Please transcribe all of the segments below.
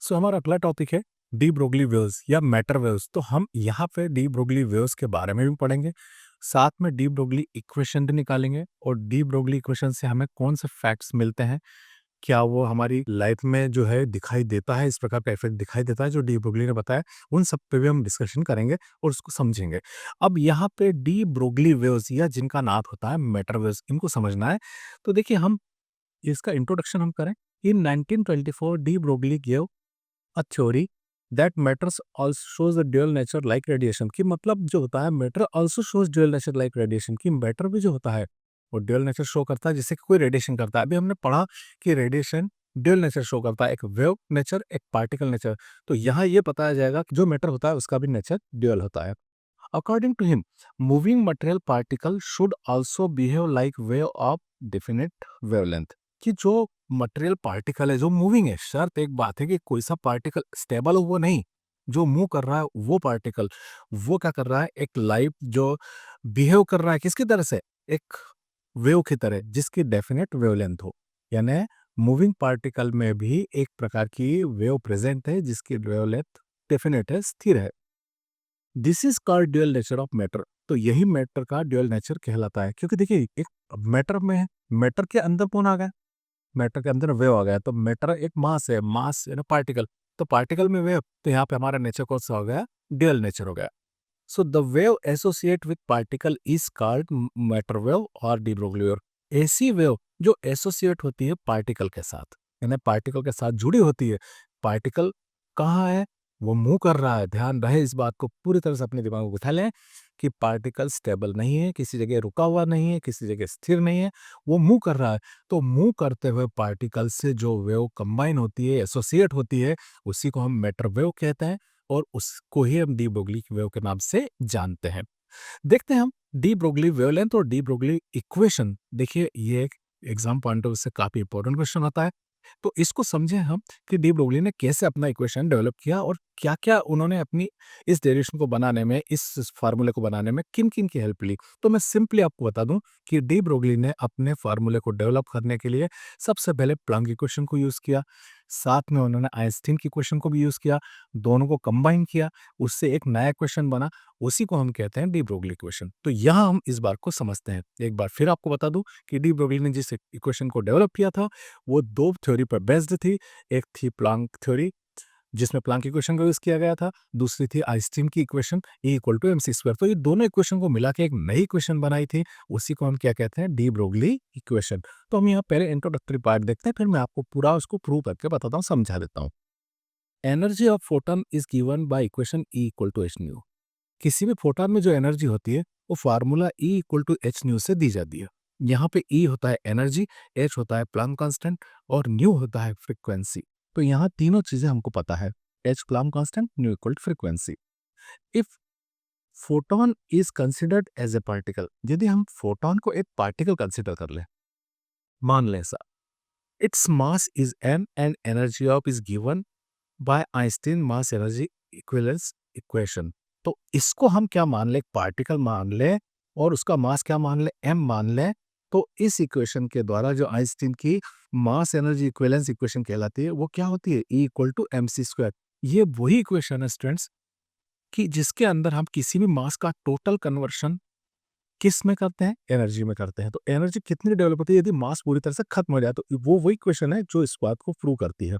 सो हमारा अगला टॉपिक है डी ब्रोगली वेव्स या मैटर वेव्स। तो हम यहाँ पे डी ब्रोगली वेव्स के बारे में भी पढ़ेंगे, साथ में डी ब्रोगली इक्वेशन भी निकालेंगे और डी ब्रोगली इक्वेशन से हमें कौन से फैक्ट्स मिलते हैं, क्या वो हमारी लाइफ में जो है दिखाई देता है, इस प्रकार का इफेक्ट दिखाई देता है जो डी ब्रोगली ने बताया, उन सब पे भी हम डिस्कशन करेंगे और उसको समझेंगे। अब यहाँ पे डी ब्रोगली वेव्स या जिनका नाम होता है मैटर वेव्स, इनको समझना है। तो देखिए, हम इसका इंट्रोडक्शन हम करें। इन 1924 de Broglie give a theory that matters also shows the dual nature like radiation. की मतलब जो होता है, matter also shows dual nature like radiation, की मैटर भी जो होता है वो ड्यूअल नेचर शो करता है जैसे कि कोई रेडिएशन करता है। अभी हमने पढ़ा कि रेडिएशन ड्यूअल नेचर शो करता है, एक वेव नेचर, एक पार्टिकल नेचर। तो यहाँ ये बताया जाएगा कि जो मैटर होता है उसका भी नेचर ड्यूअल होता है। According to him, moving material particle should also behave like wave of definite wavelength. कि जो मटेरियल पार्टिकल है जो मूविंग है, शर्त एक बात है कि कोई सा पार्टिकल स्टेबल हो वो नहीं, जो मूव कर रहा है वो पार्टिकल वो क्या कर रहा है, एक लाइफ जो बिहेव कर रहा है किसकी तरह से, एक वेव की तरह जिसकी डेफिनेट वेवलेंथ हो। यानी मूविंग पार्टिकल में भी एक प्रकार की वेव प्रेजेंट है जिसकी वेवलेंथ डेफिनेट है, स्थिर है। This is called dual nature of matter. तो यही मैटर का ड्यूअल नेचर कहलाता है, क्योंकि देखिए एक मैटर में है, मैटर के अंदर कौन आ गया, मैटर के अंदर वेव आ गया। तो मैटर एक मास है, मास है ना पार्टिकल, तो पार्टिकल में वेव, तो यहाँ पे हमारा नेचर कौन सा हो गया, ड्यूअल नेचर हो गया। So the wave associate with particle is called matter wave और डी ब्रोगली वेव। ऐसी वेव जो एसोसिएट होती है पार्टिकल के साथ, यानी पार्टिकल के साथ जुड़ी होती है। पार्टिकल कहाँ है, वो मूव कर रहा है। ध्यान रहे, इस बात को पूरी तरह से अपने दिमाग में बिठा लें कि पार्टिकल स्टेबल नहीं है, किसी जगह रुका हुआ नहीं है, किसी जगह स्थिर नहीं है, वो मूव कर रहा है। तो मूव करते हुए पार्टिकल से जो वेव कंबाइन होती है, एसोसिएट होती है, उसी को हम मैटर वेव कहते हैं और उसको ही हम डी ब्रोगली वेव के नाम से जानते हैं। देखते हैं हम डी ब्रोगली वेवलेंथ और डी ब्रोगली इक्वेशन। देखिए, ये एक एग्जाम पॉइंट ऑफ से काफी इंपॉर्टेंट क्वेश्चन होता है। तो इसको समझें हम कि डी ब्रोगली ने कैसे अपना इक्वेशन डेवलप किया और क्या क्या उन्होंने अपनी इस डेरिवेशन को बनाने में, इस फार्मूले को बनाने में किन किन की हेल्प ली। तो मैं सिंपली आपको बता दूं कि डी ब्रोगली ने अपने फार्मूले को डेवलप करने के लिए सबसे पहले प्लैंक इक्वेशन को यूज किया, साथ में उन्होंने आइंस्टीन की इक्वेशन को भी यूज किया, दोनों को कंबाइन किया, उससे एक नया इक्वेशन बना, उसी को हम कहते हैं डी ब्रोगली इक्वेशन। तो यहाँ हम इस बार को समझते हैं। एक बार फिर आपको बता दूं कि डी ब्रोगली ने जिस इक्वेशन को डेवलप किया था वो दो थ्योरी पर बेस्ड थी। एक थी प्लैंक थ्योरी जिसमें प्लैंक इक्वेशन का यूज किया गया था, दूसरी थी आइंस्टीन की equation E equal to mc square. तो ये दोनों इक्वेशन को मिला के एक नई इक्वेशन बनाई थी, उसी को हम क्या कहते हैं, डी ब्रोगली इक्वेशन। तो हम यहाँ पहले इंट्रोडक्टरी पार्ट देखते हैं, फिर मैं आपको पूरा उसको प्रूव करके बताता हूँ, समझा देता हूँ। Energy of photon is given by equation E equal to h nu. किसी भी फोटोन में जो एनर्जी होती है वो formula E equal to h nu से दी जाती है। यहाँ पे E होता है एनर्जी, H होता है प्लैंक कांस्टेंट और न्यू होता है फ्रीक्वेंसी। तो यहाँ तीनों चीजें हमको पता है, H Planck constant, nu equal to frequency. If photon is considered as a particle, यदि हम फोटोन को एक पार्टिकल कंसिडर कर ले, मान लें ऐसा, its mass is m and energy of is given bye Einstein mass energy equivalence equation. तो इसको हम क्या मान ले, पार्टिकल मान ले और उसका मास क्या मान ले, m मान ले। तो इस इक्वेशन के द्वारा जो आइंस्टीन की मास एनर्जी इक्विवेलेंस इक्वेशन कहलाती है वो क्या होती है, E equal to mc square. ये वही इक्वेशन है स्टूडेंट्स कि जिसके अंदर हम किसी भी मास का टोटल कन्वर्शन किस में करते हैं, एनर्जी में करते हैं। तो एनर्जी कितनी डेवलप होती है यदि मास पूरी तरह से खत्म हो जाए, तो वो वही इक्वेशन है जो इस बात को प्रूव करती है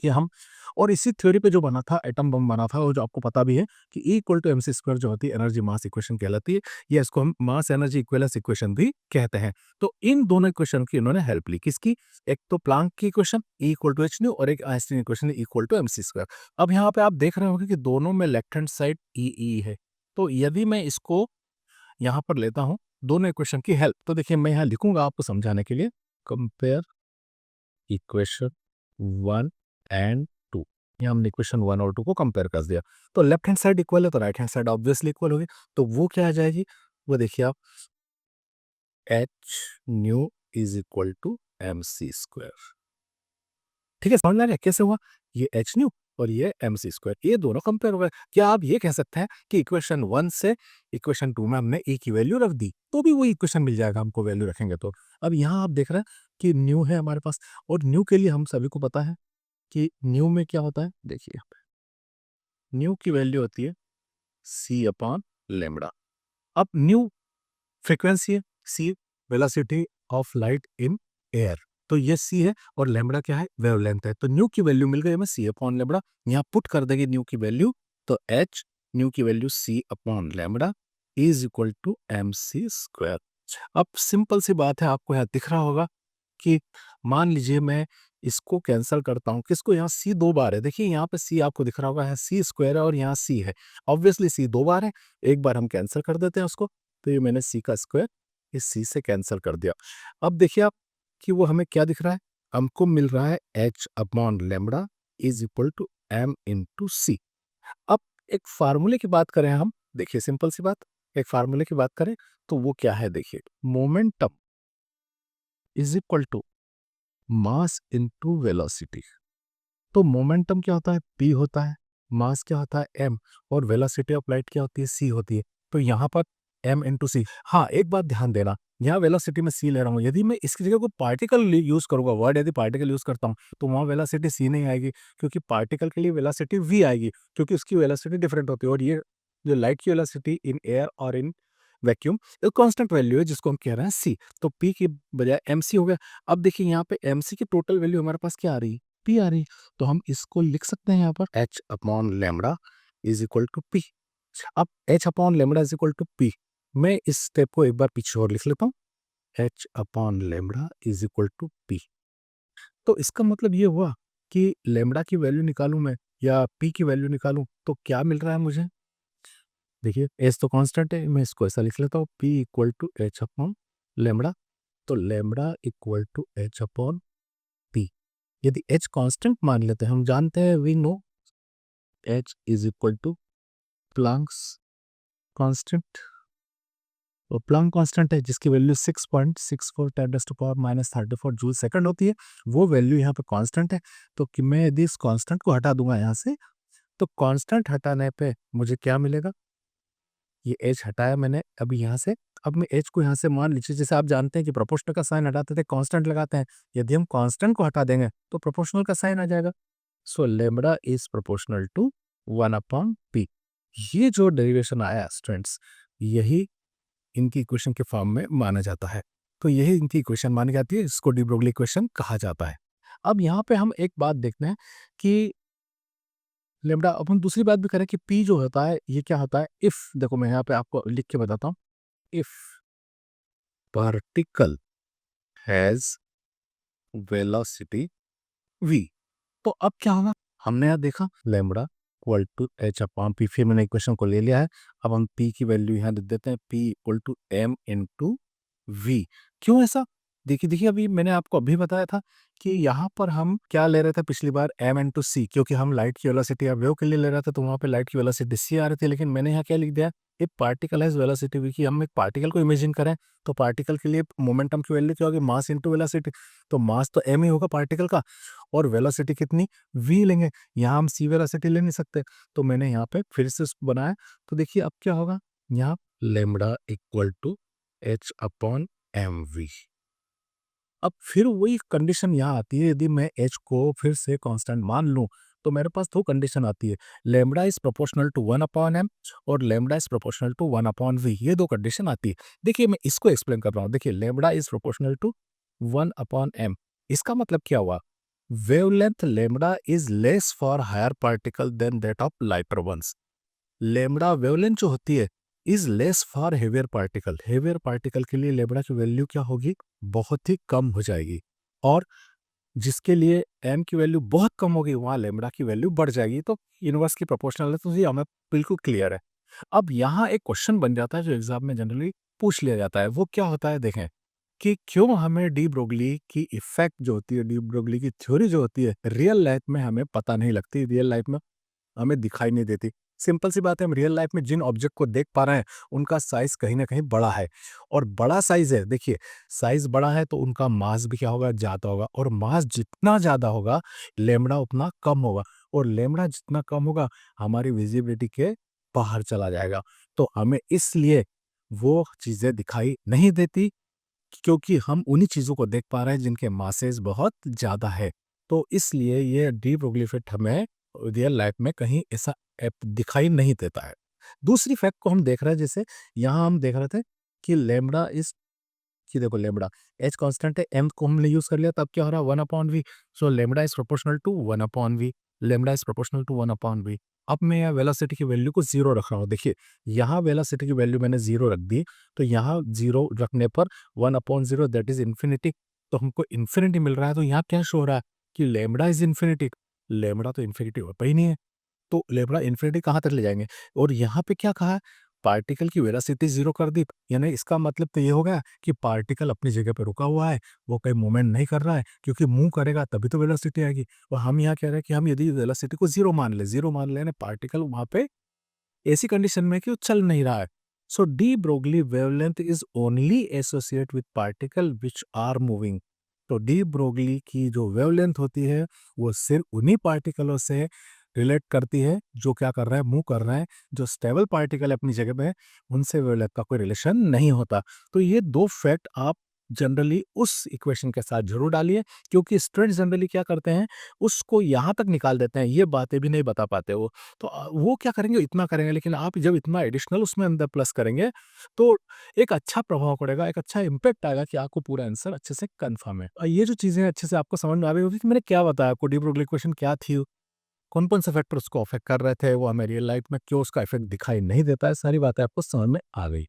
कि हम, और इसी थ्योरी पे जो बना था एटम बम बना था, और जो आपको पता भी है कि E equal to mc square जो होती है एनर्जी मास इक्वेशन कहलाती है, या इसको हम मास एनर्जी इक्विवेलेंस इक्वेशन भी कहते हैं। तो इन दोनों इक्वेशन की इन्होंने हेल्प ली, किसकी, एक तो प्लैंक की equation E equal to h nu और एक Einstein equation E equal to mc square. अब यहाँ पे आप देख रहे होंगे कि दोनों में लेफ्ट हैंड साइड E है। तो यदि मैं इसको यहाँ पर लेता हूँ दोनों इक्वेशन की हेल्प, तो देखिए मैं यहाँ लिखूंगा आपको समझाने के लिए, कंपेयर इक्वेशन 1 एंड 2। ये हमने इक्वेशन 1 और 2 को कंपेयर कर दिया। तो लेफ्ट हैंड साइड इक्वल है तो right hand side obviously equal होगी। तो वो क्या आ जाएगी, वो देखिए आप, h nu is equal to mc square. ठीक है, समझ में आ रहा है कैसे हुआ, ये एच न्यू और ये mc स्क्वायर, ये दोनों कंपेयर हुए। क्या आप ये कह सकते हैं कि इक्वेशन 1 से इक्वेशन 2 में हमने ए की वैल्यू रख दी तो भी वही इक्वेशन मिल जाएगा हमको, वैल्यू रखेंगे तो। अब यहाँ आप देख रहे हैं कि न्यू है हमारे पास, और न्यू के लिए हम सभी को पता है कि न्यू में क्या होता है, देखिए न्यू की वैल्यू होती है सी अपॉन लेमड़ा। अब न्यू फ्रीक्वेंसी है, c velocity of light in air, तो ये सी है और लेमड़ा क्या है, वेवलेंथ है। तो न्यू की वैल्यू मिल गई हमें सी अपॉन लेमड़ा, यहाँ पुट कर देंगे न्यू की वैल्यू, तो एच न्यू की value c upon lambda is equal to m c square. अब सिंपल सी बात है, आपको यहाँ दिख रहा होगा कि मान लीजिए मैं इसको कैंसिल करता हूँ, किसको, यहाँ सी दो बार है, देखिए यहाँ पे सी आपको दिख रहा होगा, है सी स्क्वायर है और यहाँ सी है, ऑब्वियसली सी दो बार है, एक बार हम कैंसिल कर देते हैं उसको, तो ये मैंने सी का स्क्वायर इस सी से कैंसिल कर दिया। अब देखिए आप कि वो हमें क्या दिख रहा है, हमको मिल रहा है h upon lambda is equal to m into c. अब एक फार्मूले की बात करें हम, देखिए सिंपल सी बात, एक फार्मूले की बात करें तो वो क्या है, देखिए momentum is equal to mass into velocity. तो मोमेंटम क्या होता है, p होता है, मास क्या होता है, m, और वेलोसिटी ऑफ लाइट क्या होती है, c होती है। तो यहाँ पर m इंटू सी। हाँ, एक बात ध्यान देना, यहाँ वेलोसिटी में c ले रहा हूँ, यदि मैं इसकी जगह कोई पार्टिकल यूज करूंगा, वर्ड यदि पार्टिकल यूज करता हूँ, तो वहाँ वेलोसिटी c नहीं आएगी, क्योंकि पार्टिकल के लिए वेलोसिटी v आएगी, क्योंकि उसकी वेलोसिटी डिफरेंट होती है। और ये जो लाइट की वेलोसिटी इन एयर और इन वैक्यूम, एक कांस्टेंट वैल्यू है जिसको हम कह रहे हैं c, तो p की बजाय mc हो गया। अब देखिए यहाँ पे mc की टोटल वैल्यू हमारे पास क्या आ रही है, p आ रही है, तो हम इसको लिख सकते हैं यहाँ पर h upon lambda is equal to p। अब h upon lambda is equal to p, मैं इस स्टेप को एक बार पीछे और लिख लेता हूँ, h upon lambda is equal to p। तो इसका मतलब ये हुआ कि लेमड़ा की वैल्यू निकालूं मैं या p की वैल्यू निकालूं, तो क्या मिल रहा है मुझे, देखिए एच तो कांस्टेंट है, मैं इसको ऐसा लिख लेता हूँ, p equal to h upon lambda, तो lambda equal to h upon p। यदि h कांस्टेंट मान लेते हैं, हम जानते हैं, we know h is equal to Planck's constant, और प्लैंक कांस्टेंट है जिसकी वैल्यू 6.64 10⁻³ जूल सेकंड होती है, वो वैल्यू यहाँ पे कांस्टेंट है। तो कि मैं यदि इस कांस्टेंट को हटा दूंगा यहाँ से, तो कांस्टेंट हटाने पे मुझे क्या मिलेगा, ये एच हटाया मैंने अभी यहाँ से, अब मैं एच को यहाँ से मान लीजिए, जैसे आप जानते हैं कि प्रोपोर्शनल का साइन हटाते थे कांस्टेंट लगाते हैं, यदि हम कांस्टेंट को हटा देंगे तो प्रोपोर्शनल का साइन आ जाएगा। So lambda is proportional to 1/p। ये जो डेरिवेशन आया स्टूडेंट्स, यही इनकी इक्वेशन के फॉर्म में माना जाता है। तो यही इनकी इक्वेशन मानी जाती है, इसको डी ब्रोगली इक्वेशन कहा जाता है। अब यहाँ पे हम एक बात देखते हैं कि लेमड़ा, अब हम दूसरी बात भी करें कि p जो होता है ये क्या होता है, इफ, देखो मैं यहाँ पे आपको लिख के बताता हूँ, if particle has velocity v, तो अब क्या होगा, हमने यहाँ देखा lambda equal to h upon p, फिर मैंने इक्वेशन को ले लिया है, अब हम p की वैल्यू यहाँ दे देते हैं, p equal to m into v। क्यों ऐसा, देखिए देखिए अभी मैंने आपको अभी बताया था कि यहाँ पर हम क्या ले रहे थे पिछली बार, m इंटू सी, क्योंकि हम लाइट की वेलोसिटी या वेव के लिए ले रहे थे, तो वहाँ पे लाइट की वेलोसिटी c आ रही थी, लेकिन मैंने यहाँ क्या लिख दिया, एक पार्टिकल हैज वेलोसिटी v, कि हम एक पार्टिकल को इमेजिन करें, तो पार्टिकल के लिए मोमेंटम की वैल्यू क्या होगी, मास इंटू वेलोसिटी, तो मास तो m ही होगा पार्टिकल का, और वेलोसिटी कितनी, v लेंगे, यहाँ हम c वेलोसिटी ले नहीं सकते, तो मैंने यहाँ पे फिर से उसको बनाया। तो देखिए अब क्या होगा, यहाँ lambda equal to h upon m v. अब फिर वही कंडीशन यहाँ आती है, यदि मैं h को फिर से कांस्टेंट मान लूं, तो मेरे पास दो कंडीशन आती है, lambda is proportional to 1/m और lambda is proportional to 1/v, ये दो कंडीशन आती है। देखिए मैं इसको एक्सप्लेन कर रहा हूँ, देखिए lambda is proportional to 1/m, इसका मतलब क्या हुआ, wavelength lambda is less for higher particle than that of lighter ones. Lambda wavelength जो होती है is less for heavier particle, heavier particle के लिए लेमड़ा की वैल्यू क्या होगी, बहुत ही कम हो जाएगी, और जिसके लिए m की वैल्यू बहुत कम होगी वहां लेमड़ा की वैल्यू बढ़ जाएगी। तो इनवर्स की प्रोपोर्शनल है, तो ये हमें बिल्कुल क्लियर है। अब यहाँ एक क्वेश्चन बन जाता है जो एग्जाम में जनरली पूछ लिया जाता है, वो क्या होता है, देखें कि क्यों हमें डी ब्रोगली की इफेक्ट जो होती है, डी ब्रोगली की थ्योरी जो होती है, रियल लाइफ में हमें पता नहीं लगती, रियल लाइफ में हमें दिखाई नहीं देती। सिंपल सी बात है, हम रियल लाइफ में जिन ऑब्जेक्ट को देख पा रहे हैं उनका साइज कहीं ना कहीं बड़ा है, और बड़ा साइज है, देखिए साइज बड़ा है तो उनका मास भी क्या होगा, ज्यादा होगा, और मास जितना ज्यादा होगा लेमड़ा उतना कम होगा, और लेमड़ा जितना कम होगा हमारी विजिबिलिटी के बाहर चला जाएगा। तो हमें इसलिए वो चीजें दिखाई नहीं देती, क्योंकि हम उन्हीं चीजों को देख पा रहे हैं जिनके मासेस बहुत ज्यादा है। तो इसलिए ये डी ब्रोगली इफ़ेक्ट हमें रियल लाइफ में कहीं ऐसा दिखाई नहीं देता है। दूसरी फैक्ट को हम देख रहे हैं, जैसे यहाँ हम देख रहे थे कि लैम्ब्डा इज़, कि देखो लैम्ब्डा एच कांस्टेंट है, एम को हमने यूज़ कर लिया, तब क्या हो रहा है 1 upon v. So lambda is proportional to 1 upon v, lambda is proportional to 1 upon v. अब मैं यहाँ वेलोसिटी की वैल्यू को 0 रख रहा हूँ। देखिए, यहाँ वेलोसिटी की वैल्यू मैंने 0 रख दी, तो यहाँ 0 रखने पर 1 अपॉन 0 दैट इज़ इन्फिनिटी, तो हमको इन्फिनिटी मिल रहा है। तो यहाँ क्या शो हो रहा है कि लैम्ब्डा इज़ इन्फिनिटी, लैम्ब्डा तो इन्फिनिटी होता ही नहीं है। तो लैम्ब्डा इन्फिनिटी कहाँ तक ले जाएँगे? और यहाँ पे क्या कहा है, पार्टिकल की वेलोसिटी 0 कर दी, यानी इसका मतलब तो ये हो गया कि पार्टिकल अपनी जगह पे रुका हुआ है, वो कहीं मूवमेंट नहीं कर रहा है, क्योंकि मूव करेगा तभी तो वेलोसिटी आएगी। और हम यहाँ कह रहे हैं कि हम यदि वेलोसिटी को 0 मान लें, 0 मान लें, पार्टिकल वहाँ पे ऐसी कंडीशन में कि वो चल नहीं रहा है। So de Broglie wavelength is only associate with particle which are moving. तो डी ब्रोगली की जो वेवलेंथ होती है वो सिर्फ उन्हीं पार्टिकलों से रिलेट करती है जो क्या कर रहा है, मूव कर रहा है। जो स्टेबल पार्टिकल है अपनी जगह पे, उनसे वेवलेंथ का कोई रिलेशन नहीं होता। तो ये दो फैक्ट आप जनरली उस इक्वेशन के साथ जरूर डालिए, क्योंकि स्टूडेंट जनरली क्या करते हैं, उसको यहाँ तक निकाल देते हैं, ये बातें भी नहीं बता पाते वो। तो वो क्या करेंगे, इतना करेंगे, लेकिन आप जब इतना एडिशनल उसमें अंदर प्लस करेंगे तो एक अच्छा प्रभाव पड़ेगा, एक अच्छा इम्पैक्ट आएगा कि आपको पूरा आंसर अच्छे से कंफर्म है। और ये जो चीज़ें अच्छे से आपको समझ में आ रही होगी कि मैंने क्या बताया आपको, डी ब्रोगली इक्वेशन क्या थी, कौन-कौन से फैक्टर उसको अफेक्ट कर रहे थे, वो हमें रियल लाइफ में क्यों उसका इफेक्ट दिखाई नहीं देता है, सारी बातें आपको समझ में आ गई।